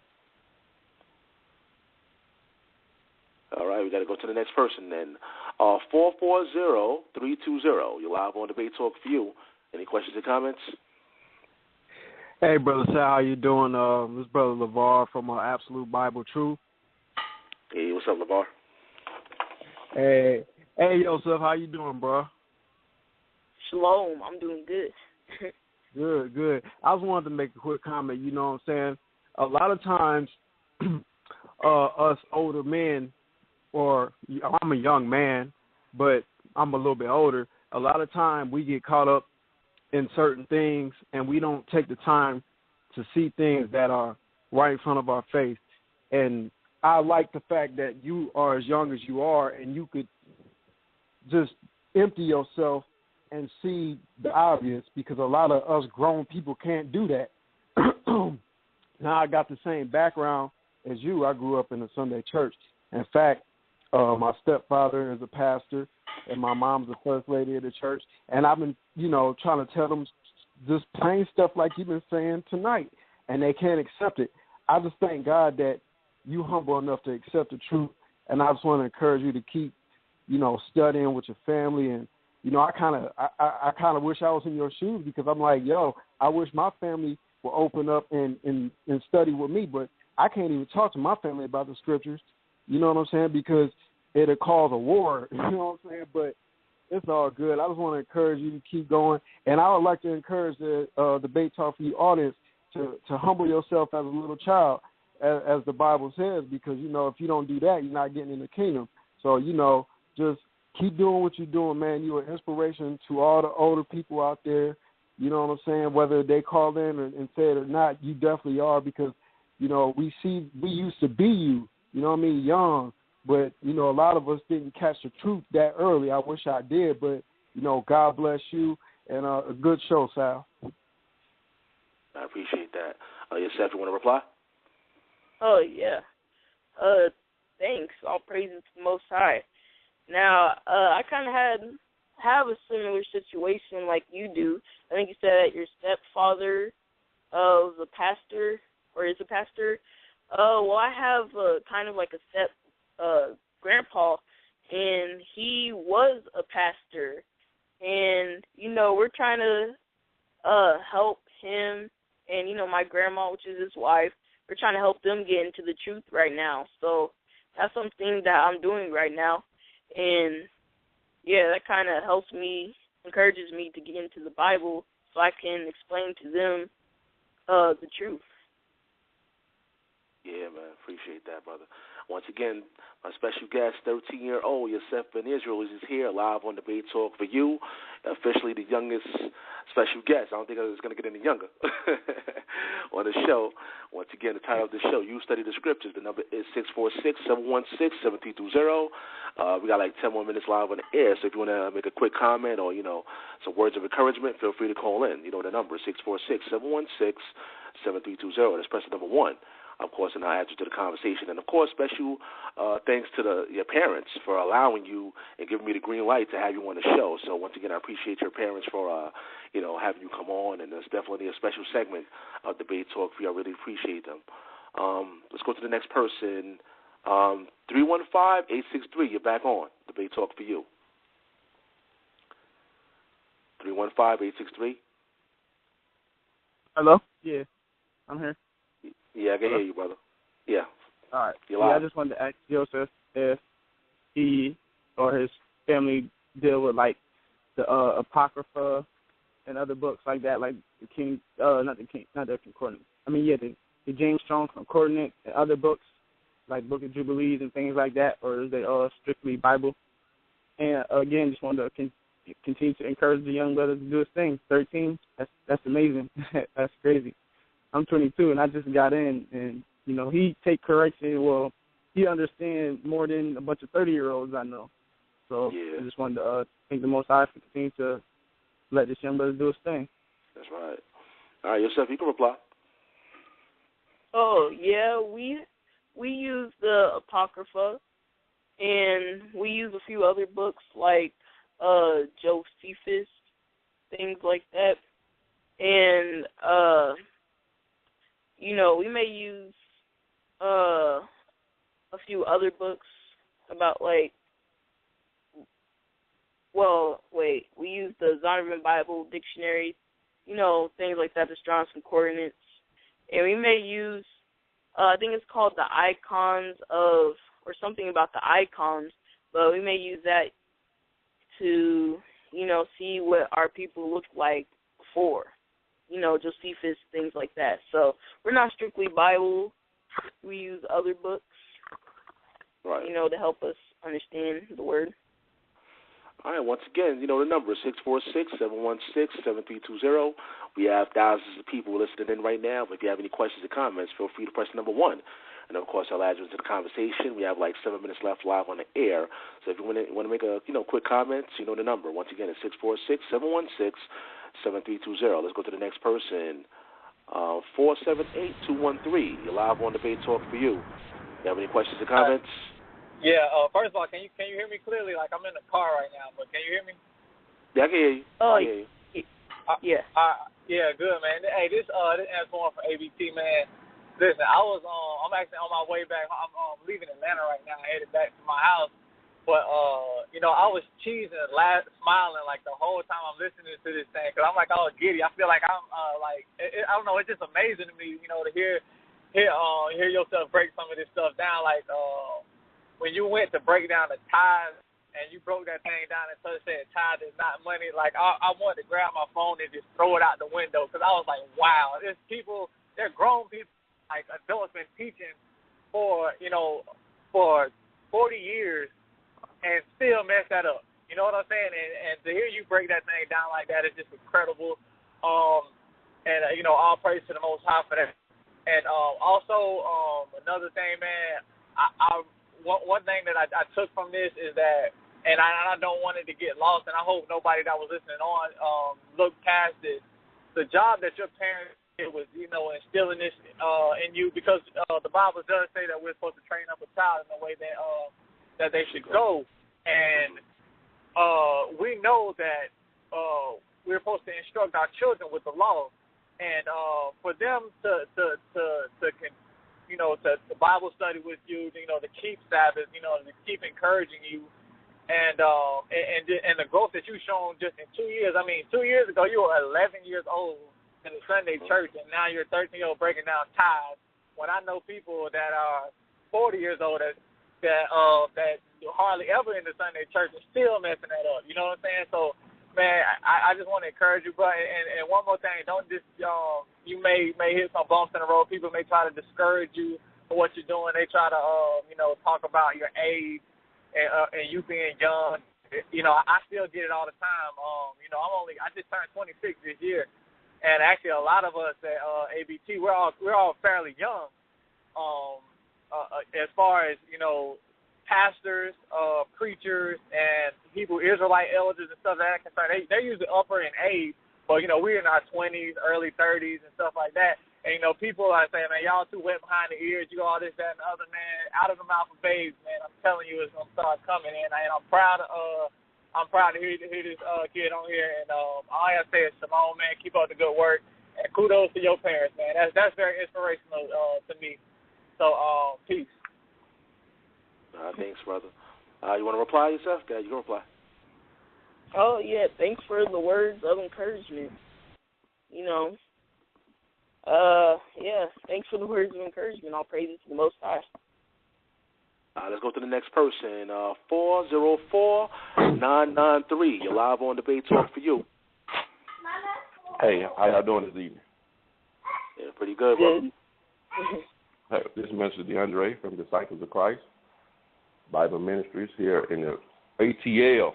All right, we got to go to the next person then. 440-320. You're live on DebateTalk4U. Any questions or comments? Hey, Brother Sal, how you doing? This is Brother LeVar from Absolute Bible Truth. Hey, what's up, LeVar? Hey, Yosef, how you doing, bro? Shalom, I'm doing good. Good. I just wanted to make a quick comment, you know what I'm saying? A lot of times, us older men, or I'm a young man, but I'm a little bit older, a lot of time we get caught up in certain things and we don't take the time to see things that are right in front of our face. And I like the fact that you are as young as you are, and you could just empty yourself and see the obvious, because a lot of us grown people can't do that. Now, I got the same background as you. I grew up in a Sunday church. In fact, my stepfather is a pastor, and my mom's the first lady of the church. And I've been, trying to tell them just plain stuff like you've been saying tonight, and they can't accept it. I just thank God that you humble enough to accept the truth, and I just want to encourage you to keep, studying with your family. And I kind of wish I was in your shoes, because I'm like, I wish my family would open up and study with me, but I can't even talk to my family about the scriptures. You know what I'm saying? Because it'll cause a war. You know what I'm saying? But it's all good. I just want to encourage you to keep going, and I would like to encourage the Debate Talk for You audience to humble yourself as a little child, as the Bible says, because, if you don't do that, you're not getting in the kingdom. So, just keep doing what you're doing, man. You're an inspiration to all the older people out there. You know what I'm saying? Whether they call in and say it or not, you definitely are, because, we used to be you, young. But, a lot of us didn't catch the truth that early. I wish I did, but, God bless you, and a good show, Sal. I appreciate that. Yosef, you want to reply? Oh, yeah. Thanks. All praises to the Most High. Now, I kind of have a similar situation like you do. I think you said that your stepfather was a pastor, or is a pastor. Well, I have kind of like a step grandpa, and he was a pastor. And, we're trying to help him and, my grandma, which is his wife. We're trying to help them get into the truth right now. So that's something that I'm doing right now. And, yeah, that kind of helps me, encourages me to get into the Bible so I can explain to them the truth. Yeah, man, appreciate that, brother. Once again, my special guest, 13-year-old Yosef Ben Israel, is here live on Debate Talk for You, officially the youngest special guest. I don't think it's going to get any younger on the show. Once again, the title of the show, You Study the Scriptures. The number is 646-716-7320. We got like 10 more minutes live on the air, so if you want to make a quick comment or, some words of encouragement, feel free to call in. The number is 646-716-7320. That's press the number 1. Of course, and I add you to the conversation. And, of course, special thanks to your parents for allowing you and giving me the green light to have you on the show. So, once again, I appreciate your parents for, having you come on. And it's definitely a special segment of Debate Talk for you. I really appreciate them. Let's go to the next person. 315-863, you're back on Debate Talk for You. 315-863. Hello? Yeah, I'm here. Yeah, I can hear you, brother. Yeah. All right. Yeah, I just wanted to ask Yosef if he or his family deal with, like, the Apocrypha and other books like that, like the not the Concordance. I mean, yeah, the James Strong Concordance and other books, like Book of Jubilees and things like that, or is they all strictly Bible? And, again, just wanted to continue to encourage the young brother to do his thing. 13, that's amazing. That's crazy. I'm 22, and I just got in, and, he take correction. Well, he understands more than a bunch of 30-year-olds I know. So yeah. I just wanted to thank the Most High for continuing to let this young brother do his thing. That's right. All right, Yosef, you can reply. Oh, yeah, we use the Apocrypha, and we use a few other books like Josephus, things like that. And, we may use a few other books about, like, we use the Zondervan Bible Dictionary, things like that, the Strong's Concordance. And we may use, I think it's called the Icons of, or something about the Icons, but we may use that to, see what our people looked like before. Josephus, things like that. So we're not strictly Bible. We use other books, right, to help us understand the word. All right, once again, the number is 646-716-7320. We have thousands of people listening in right now. If you have any questions or comments, feel free to press number 1. And, of course, I'll add you into the conversation. We have like 7 minutes left live on the air. So if you want to make a quick comment, you know the number. Once again, it's 646-716-7320. Let's go to the next person. 478-213. You're live on Debate Talk for You. You have any questions or comments? Yeah. First of all, can you hear me clearly? Like, I'm in the car right now, but can you hear me? Yeah, I can hear you. Oh, I hear you. Yeah. Yeah, good, man. Hey, this answer one for ABT, man. Listen, I'm actually on my way back. I'm leaving Atlanta right now, headed back to my house. But I was cheesing, smiling like the whole time I'm listening to this thing, because I'm like all giddy. I feel like I'm I don't know. It's just amazing to me, to hear yourself break some of this stuff down. Like when you went to break down the tithes, and you broke that thing down and said tithe is not money, like I wanted to grab my phone and just throw it out the window, because I was like, wow, there's people, they're grown people, like adults, been teaching for 40 years and still mess that up. You know what I'm saying? And to hear you break that thing down like that is just incredible. All praise to the Most High for that. And also another thing, man, one thing that I took from this is that, and I don't want it to get lost, and I hope nobody that was listening on looked past it. The job that your parents did was, instilling this in you, because the Bible does say that we're supposed to train up a child in the way that they should go, and we know that we're supposed to instruct our children with the law, and for them to Bible study with you, to keep Sabbath, to keep encouraging you, and the growth that you've shown just in 2 years. I mean, 2 years ago you were 11 years old in the Sunday church, and now you're 13-year-old breaking down tithes. When I know people that are 40 years old that hardly ever in the Sunday church and still messing that up. You know what I'm saying? So, man, I just want to encourage you, bro. And one more thing, don't just you may hit some bumps in the road. People may try to discourage you for what you're doing. They try to talk about your age and you being young. I still get it all the time. I just turned 26 this year, and actually a lot of us at ABT, we're all fairly young. As far as pastors, preachers, and Hebrew Israelite elders and stuff like that concerned, they're usually upper in age, but we're in our 20s, early 30s, and stuff like that. And people are saying, man, y'all too wet behind the ears. You all this, that, and the other, man. Out of the mouth of babes, man. I'm telling you, it's gonna start coming in, and I'm proud to hear this kid on here. And all I have to say is, Shalom, man. Keep up the good work, and kudos to your parents, man. That's very inspirational to me. So, peace. Thanks, brother. You want to reply yourself? Yeah, you can reply. Oh, yeah, thanks for the words of encouragement. Thanks for the words of encouragement. All praises to the Most High. Let's go to the next person. 404-993. You're live on Debate Talk for You. Hey, how y'all doing this evening? Yeah, pretty good, brother. Hey, this is Mr. DeAndre from Disciples of Christ Bible Ministries here in the ATL.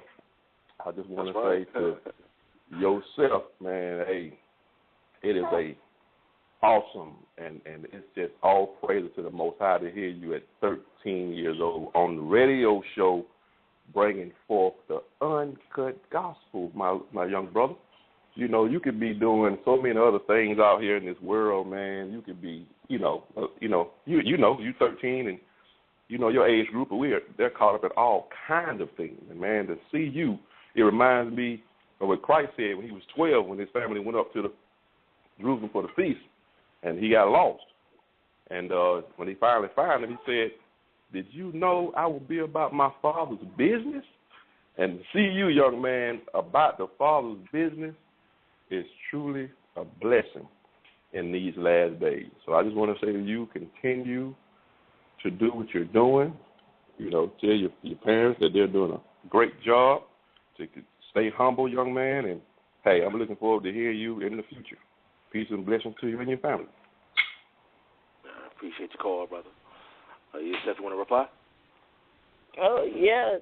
I just want to say to Yosef, man, hey, it is awesome, and it's just all praise to the Most High to hear you at 13 years old on the radio show bringing forth the uncut gospel, my young brother. You could be doing so many other things out here in this world, man. You could be, you 13 and your age group, but they're caught up in all kinds of things. And, man, to see you, it reminds me of what Christ said when he was 12, when his family went up to the Jerusalem for the feast, and he got lost. And when he finally found him, he said, did you know I will be about my Father's business? And to see you, young man, about the Father's business is truly a blessing in these last days. So I just want to say to you, continue to do what you're doing. Tell your parents that they're doing a great job. To stay humble, young man. And, hey, I'm looking forward to hearing you in the future. Peace and blessings to you and your family. I appreciate your call, brother. Yosef, you want to reply? Oh, yeah.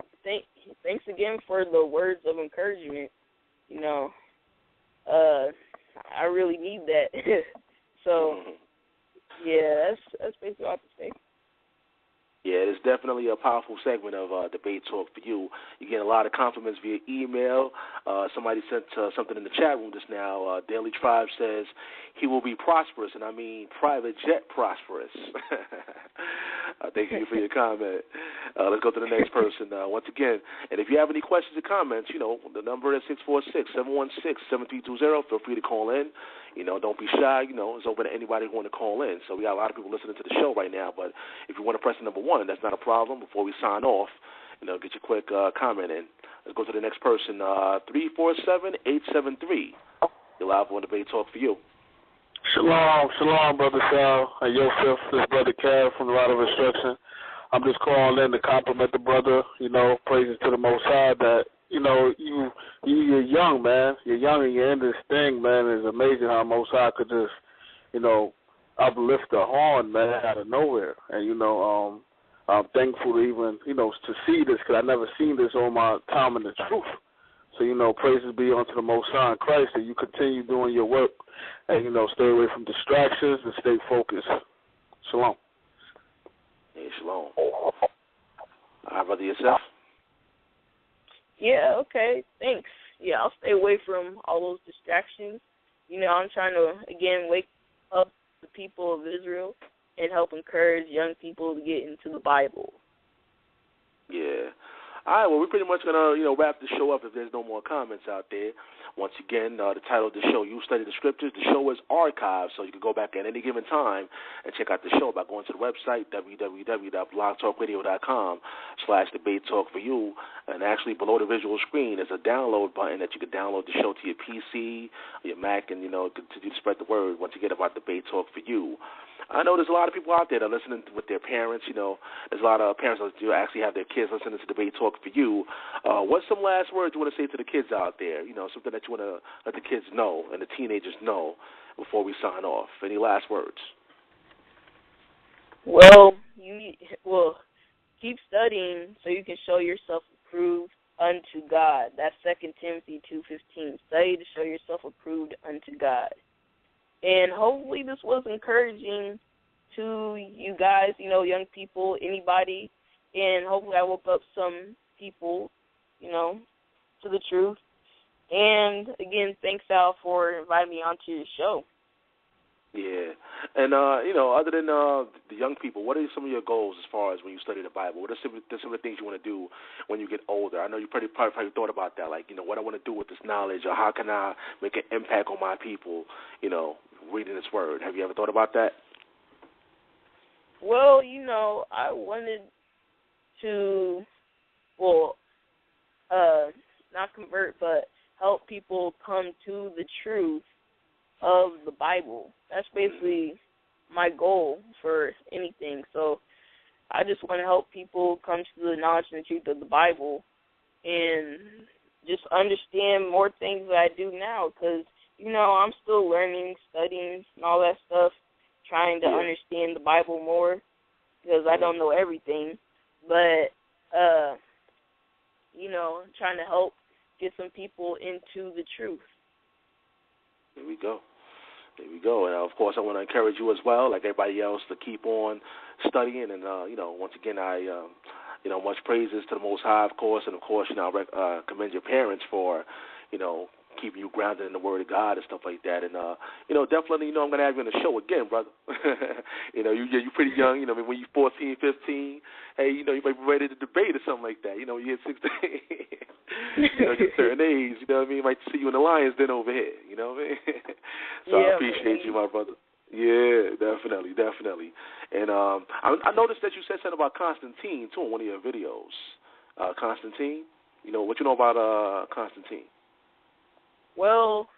Thanks again for the words of encouragement. I really need that. So, yeah, that's basically all I have to say. Yeah, it's definitely a powerful segment of Debate Talk for You. You get a lot of compliments via email. Somebody sent something in the chat room just now. Daily Tribe says he will be prosperous, and I mean private jet prosperous. Thank you for your comment. Let's go to the next person once again. And if you have any questions or comments, the number is 646-716-7320. Feel free to call in. Don't be shy. It's open to anybody who want to call in. So we got a lot of people listening to the show right now. But if you want to press the number 1, that's not a problem. Before we sign off, get your quick comment in. Let's go to the next person. 347-873. You're live on Debate Talk for You. Shalom, Brother Sal. Yosef, this Brother Cav from the Route of Instruction. I'm just calling in to compliment the brother. Praises to the Most High that, you're young, man. You're young and you're in this thing, man. It's amazing how Most High could just, uplift the horn, man, out of nowhere. And, I'm thankful to even, to see this because I never seen this all my time in the truth. So, praises be unto the Most High in Christ that you continue doing your work and, stay away from distractions and stay focused. Shalom. Hey, shalom. All right, Brother Yosef. Yeah, okay, thanks. Yeah, I'll stay away from all those distractions. I'm trying to, again, wake up the people of Israel and help encourage young people to get into the Bible. Yeah. All right, well, we're pretty much going to, wrap the show up if there's no more comments out there. Once again, the title of the show, You Study the Scriptures. The show is archived, so you can go back at any given time and check out the show by going to the website, www.blogtalkradio.com/DebateTalk4U. And actually, below the visual screen is a download button that you can download the show to your PC, your Mac, and, continue to spread the word once again about Debate Talk for You. I know there's a lot of people out there that are listening with their parents. There's a lot of parents that do actually have their kids listening to Debate Talk for You. What's some last words you want to say to the kids out there? Something that you want to let the kids know and the teenagers know before we sign off. Any last words? Well, keep studying so you can show yourself approved unto God. That's 2 Timothy 2:15. Study to show yourself approved unto God. And hopefully this was encouraging to you guys, young people, anybody. And hopefully I woke up some people, to the truth. And, again, thanks, Al, for inviting me onto the show. Yeah. And, other than the young people, what are some of your goals as far as when you study the Bible? What are some of the things you want to do when you get older? I know you probably thought about that, like, what I want to do with this knowledge, or how can I make an impact on my people, reading this word. Have you ever thought about that? Well, I wanted to, not convert, but help people come to the truth of the Bible. That's basically my goal for anything. So I just want to help people come to the knowledge and the truth of the Bible and just understand more things that I do now because, I'm still learning, studying, and all that stuff, trying to understand the Bible more because I don't know everything. But, trying to help get some people into the truth. There we go. And, of course, I want to encourage you as well, like everybody else, to keep on studying. And, once again, I, much praises to the Most High, of course. And, of course, I commend your parents for, keeping you grounded in the Word of God and stuff like that. And, definitely, I'm going to have you on the show again, brother. You're pretty young. When you're 14, 15, hey, you might be ready to debate or something like that. You hit 16. At a certain age, you might see you in the Lions Den over here, So I appreciate you, my brother. Yeah, definitely. And I noticed that you said something about Constantine, too, in one of your videos. Constantine, what you know about Constantine? Well,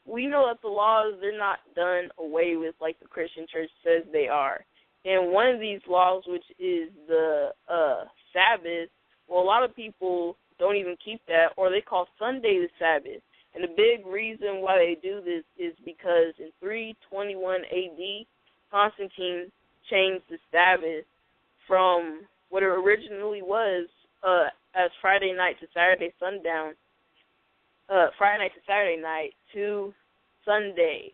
we know that the laws, they're not done away with like the Christian church says they are. And one of these laws, which is the Sabbath, well, a lot of people don't even keep that, or they call Sunday the Sabbath. And the big reason why they do this is because in 321 A.D., Constantine changed the Sabbath from what it originally was as Friday night to Saturday sundown, Friday night to Saturday night to Sunday.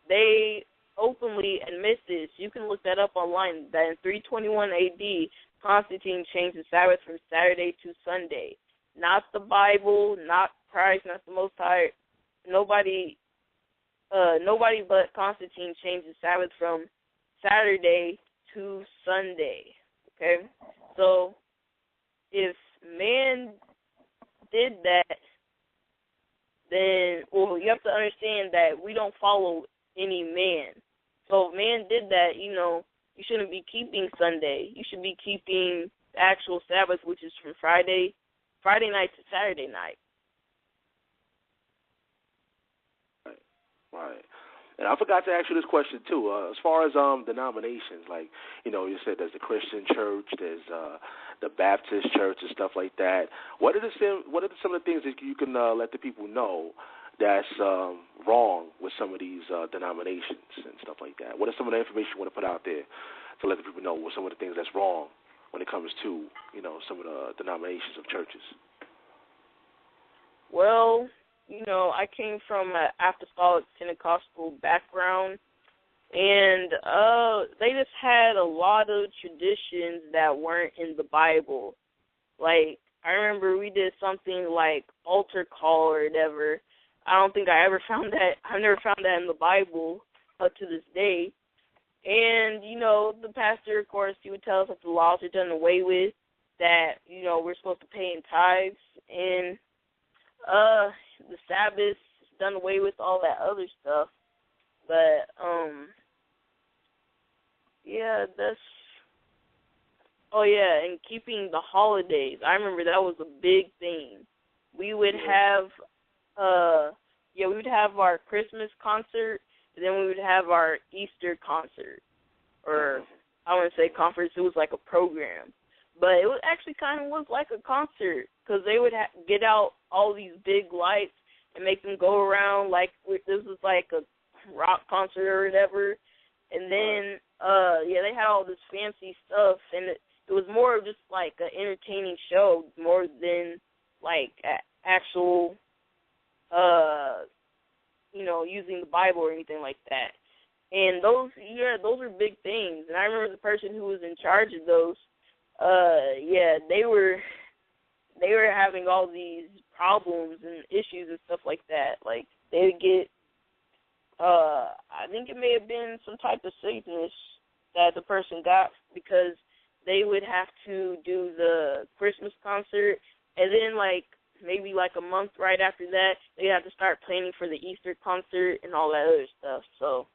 They openly admits this. You can look that up online, that in 321 A.D., Constantine changed the Sabbath from Saturday to Sunday. Not the Bible, not Christ, not the Most High. Nobody but Constantine changed the Sabbath from Saturday to Sunday. Okay? So, if man did that, then, well, you have to understand that we don't follow any man. So if man did that, you know, you shouldn't be keeping Sunday. You should be keeping the actual Sabbath, which is from Friday night to Saturday night. Right. And I forgot to ask you this question too. As far as denominations, like, you know, you said there's the Christian church, there's the Baptist church and stuff like that. What are some of the things that you can let the people know that's wrong with some of these denominations and stuff like that? What are some of the information you want to put out there to let the people know what some of the things that's wrong when it comes to, you know, some of the denominations of churches? Well, you know, I came from an apostolic Pentecostal background, and they just had a lot of traditions that weren't in the Bible. Like, I remember we did something like altar call or whatever. I don't think I ever found that. I've never found that in the Bible up to this day. And, you know, the pastor, of course, he would tell us that the laws are done away with, that, you know, we're supposed to pay in tithes, and the Sabbath is done away with, all that other stuff. But, yeah, and keeping the holidays. I remember that was a big thing. We would have, we would have our Christmas concert, and then we would have our Easter concert. Or, I wouldn't say conference, it was like a program. But it was actually kind of was like a concert, because they would get out all these big lights and make them go around like this was like a rock concert or whatever. And then, they had all this fancy stuff, and it was more of just like an entertaining show more than like actual, using the Bible or anything like that. And those are big things. And I remember the person who was in charge of those, they were having all these problems and issues and stuff like that. Like, they would get, I think it may have been some type of sickness that the person got, because they would have to do the Christmas concert, and then, like, maybe like a month right after that, they have to start planning for the Easter concert and all that other stuff. So,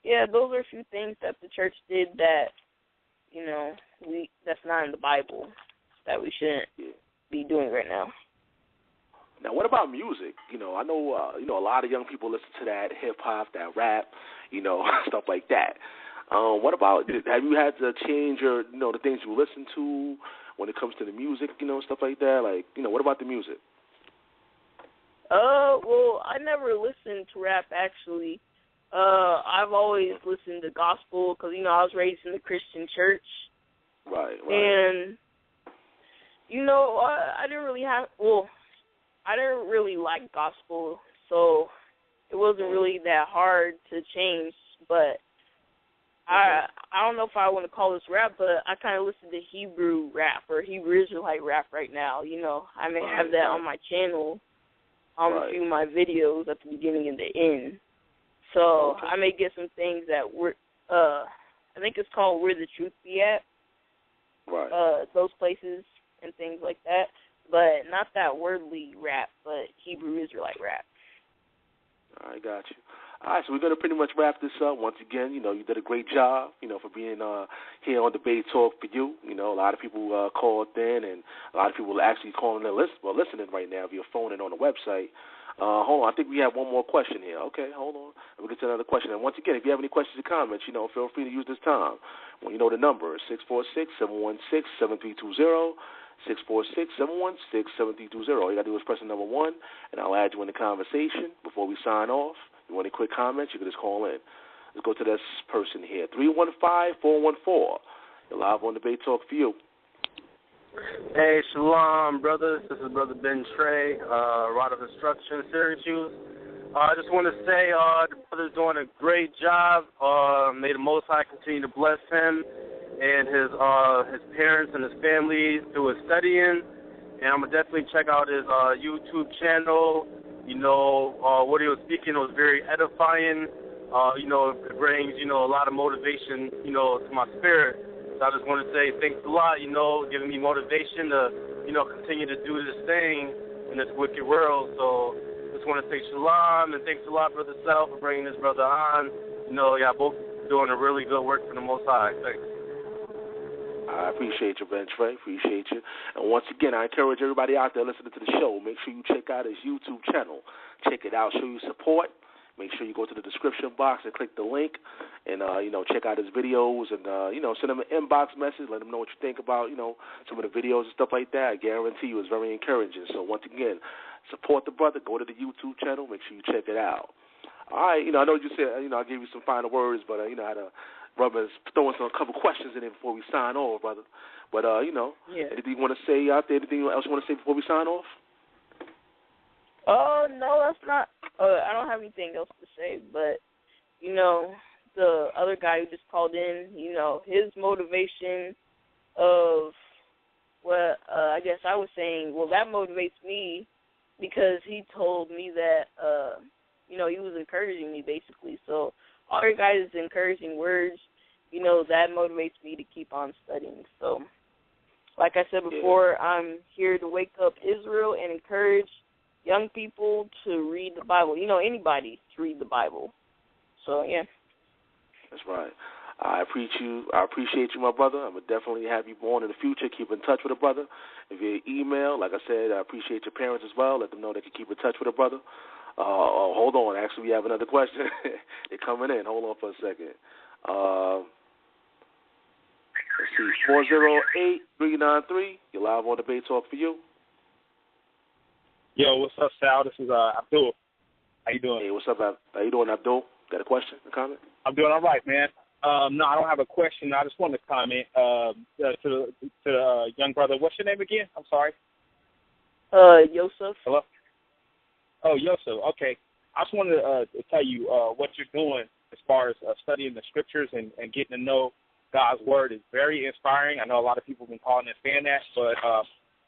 yeah, those are a few things that the church did that, you know, that's not in the Bible, that we shouldn't be doing right now. Now, what about music? You know, I know, a lot of young people listen to that hip-hop, that rap, you know, stuff like that. What about, have you had to change your, the things you listen to when it comes to the music, stuff like that? Like, what about the music? Well, I never listened to rap, actually. I've always listened to gospel because, I was raised in the Christian church. Right. And, I didn't really like gospel, so it wasn't really that hard to change, but I don't know if I want to call this rap, but I kind of listen to Hebrew rap or Hebrew Israelite rap right now. I may have that on my channel on a few of my videos at the beginning and the end. So I may get some things that I think it's called Where the Truth Be At. Right. Those places and things like that. But not that wordly rap, but Hebrew Israelite rap. I got you. All right, so we're going to pretty much wrap this up. Once again, you did a great job, for being here on Debate Talk for You. A lot of people called in, and a lot of people are actually calling in, listening right now via phone and on the website. Hold on, I think we have one more question here. Okay, hold on. We'll get to another question. And once again, if you have any questions or comments, feel free to use this time. Well, the number is 646-716-7320. 646-716-7320. All you got to do is press the number 1, and I'll add you in the conversation before we sign off. You want any quick comments, you can just call in. Let's go to this person here, 315-414. You're live on Debate Talk for You. Hey, shalom, brothers. This is Brother Ben Trey, Rod of Instruction, Syracuse. I just want to say the brother's doing a great job. May the Most High continue to bless him and his parents and his family through his studying. And I'm going to definitely check out his YouTube channel. You know, what he was speaking was very edifying. You know, it brings, you know, a lot of motivation, you know, to my spirit. So I just want to say thanks a lot, you know, giving me motivation to, you know, continue to do this thing in this wicked world. So just want to say shalom, and thanks a lot, Brother Sal, for bringing this brother on. You know, y'all both doing a really good work for the Most High. Thanks. I appreciate you, Ben Trey. Appreciate you. And once again, I encourage everybody out there listening to the show, make sure you check out his YouTube channel. Check it out. Show you support. Make sure you go to the description box and click the link and, you know, check out his videos and, you know, send him an inbox message. Let him know what you think about, you know, some of the videos and stuff like that. I guarantee you it's very encouraging. So, once again, support the brother. Go to the YouTube channel. Make sure you check it out. All right. You know, I know you said, you know, I gave you some final words, but, you know, I had a brother throwing a couple questions in there before we sign off, brother. But, you know, anything you want to say out there? Anything else you want to say before we sign off? Oh, no, that's not. I don't have anything else to say, but, you know, the other guy who just called in, you know, his motivation of what I guess I was saying, well, that motivates me because he told me that, you know, he was encouraging me basically. So all your guys' encouraging words, you know, that motivates me to keep on studying. So like I said before, I'm here to wake up Israel and encourage young people to read the Bible. You know, anybody to read the Bible. So, yeah. That's right. I appreciate you, my brother. I'm going to definitely have you on in the future. Keep in touch with a brother. If you email, like I said, I appreciate your parents as well. Let them know they can keep in touch with a brother. Hold on. Actually, we have another question. They're coming in. Hold on for a second. Let's see. 408-393. You're live on Debate Talk for You. Yo, what's up, Sal? This is Abdul. How you doing? Hey, what's up? How you doing, Abdul? Got a question, a comment? I'm doing all right, man. No, I don't have a question. I just wanted to comment to the young brother. What's your name again? I'm sorry. Yosef. Hello? Oh, Yosef. Okay. I just wanted to tell you what you're doing as far as studying the scriptures and getting to know God's word is very inspiring. I know a lot of people have been calling and saying that, but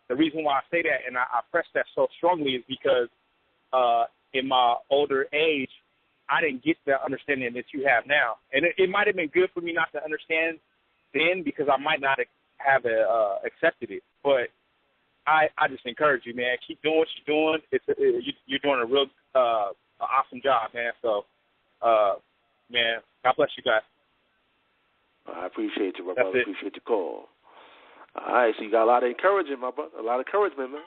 the reason why I say that and I press that so strongly is because in my older age, I didn't get the understanding that you have now. And it might have been good for me not to understand then because I might not have accepted it. But I just encourage you, man. Keep doing what you're doing. You're doing a real awesome job, man. So, man, God bless you guys. I appreciate you, my brother. I appreciate your call. All right, so you got a lot of encouragement, my brother. A lot of encouragement, man.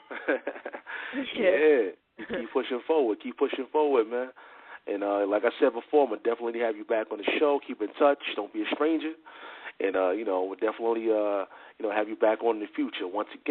Yeah. Keep pushing forward. Keep pushing forward, man. And like I said before, I'm going to definitely have you back on the show. Keep in touch. Don't be a stranger. And, you know, we'll definitely, you know, have you back on in the future. Once again,